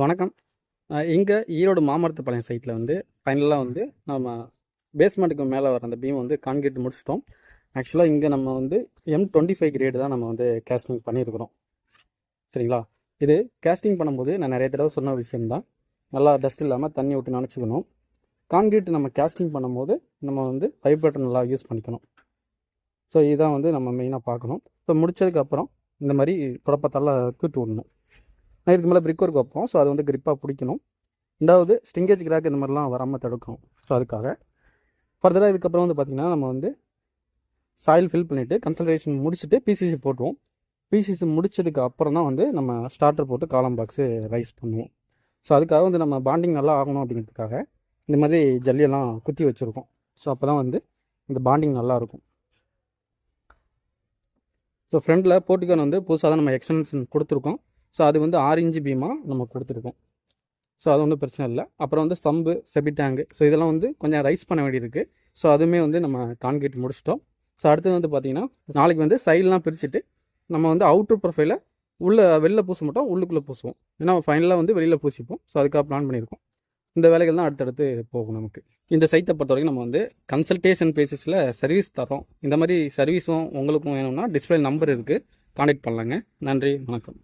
வணக்கம். இங்கே ஈரோடு மாமரத்துப்பாளையம் சைட்டில் வந்து ஃபைனலாக வந்து நம்ம பேஸ்மெண்ட்டுக்கு மேலே வர அந்த பீம் வந்து கான்கிரீட் முடிச்சிட்டோம். ஆக்சுவலாக இங்கே நம்ம வந்து M25 கிரேடு தான் நம்ம வந்து கேஸ்டிங் பண்ணியிருக்கிறோம். சரிங்களா? இது கேஸ்டிங் பண்ணும்போது நான் நிறைய தடவை சொன்ன விஷயம்தான். நல்லா டஸ்ட் இல்லாமல் தண்ணி விட்டு நினச்சிக்கணும். கான்கிரீட் நம்ம கேஸ்டிங் பண்ணும்போது நம்ம வந்து வைப்ரேட்டர் நல்லா யூஸ் பண்ணிக்கணும். ஸோ இதுதான் வந்து நம்ம மெயினாக பார்க்கணும். ஸோ முடித்ததுக்கப்புறம் இந்த மாதிரி குழப்பத்தால் தூட்டு விடணும். நான் இதுக்கு மேலே பிரிக் ஒர்க் வைப்போம். ஸோ அது வந்து கிரிப்பாக பிடிக்கணும். ரெண்டாவது ஸ்டிங்கேஜ் கிராக் இந்த மாதிரிலாம் வராமல் தடுக்கணும். ஸோ அதுக்காக ஃபர்தராக இதுக்கப்புறம் வந்து பார்த்திங்கன்னா நம்ம வந்து சாயில் ஃபில் பண்ணிவிட்டு கன்சல்டேஷன் முடிச்சுட்டு பிசிசி போட்டுருவோம். பிசிசி முடிச்சதுக்கு அப்புறம் தான் வந்து நம்ம ஸ்டார்டர் போட்டு காலம் பாக்ஸு ரைஸ் பண்ணுவோம். ஸோ அதுக்காக வந்து நம்ம பாண்டிங் நல்லா ஆகணும் அப்படிங்கிறதுக்காக இந்த மாதிரி ஜல்லியெல்லாம் குத்தி வச்சுருக்கோம். ஸோ அப்போ தான் வந்து இந்த பாண்டிங் நல்லாயிருக்கும். ஸோ ஃப்ரண்டில் போர்ட்டிகன் வந்து புதுசாக தான் நம்ம எக்ஸ்டென்ஷன் கொடுத்துருக்கோம். ஸோ அது வந்து 6 இன்ச்சு பீமாக நம்ம கொடுத்துருக்கோம். ஸோ அது ஒன்றும் பிரச்சனை இல்லை. அப்புறம் வந்து சம்பு செபி டேங்கு ஸோ இதெல்லாம் வந்து கொஞ்சம் ரைஸ் பண்ண வேண்டியிருக்கு. ஸோ அதுவுமே வந்து நம்ம கான்கிரீட் முடிச்சிட்டோம். ஸோ அடுத்தது வந்து பார்த்திங்கன்னா நாளைக்கு வந்து சைட்லாம் பிரிச்சுட்டு நம்ம வந்து அவுட்ரு ப்ரொஃபைலை வெளில பூச மாட்டோம், உள்ளுக்குள்ளே பூசுவோம். ஏன்னா ஃபைனலாக வந்து வெளியில் பூசிப்போம். ஸோ அதுக்காக பிளான் பண்ணியிருக்கோம். இந்த வேலைகள் தான் அடுத்தடுத்து போகும் நமக்கு. இந்த சைட்டை பொறுத்த வரைக்கும் நம்ம வந்து கன்சல்டேஷன் பேசிஸில் சர்வீஸ் தரோம். இந்த மாதிரி சர்வீஸும் உங்களுக்கும் வேணும்னா டிஸ்பிளே நம்பர் இருக்குது, கான்டாக்ட் பண்ணலாங்க. நன்றி, வணக்கம்.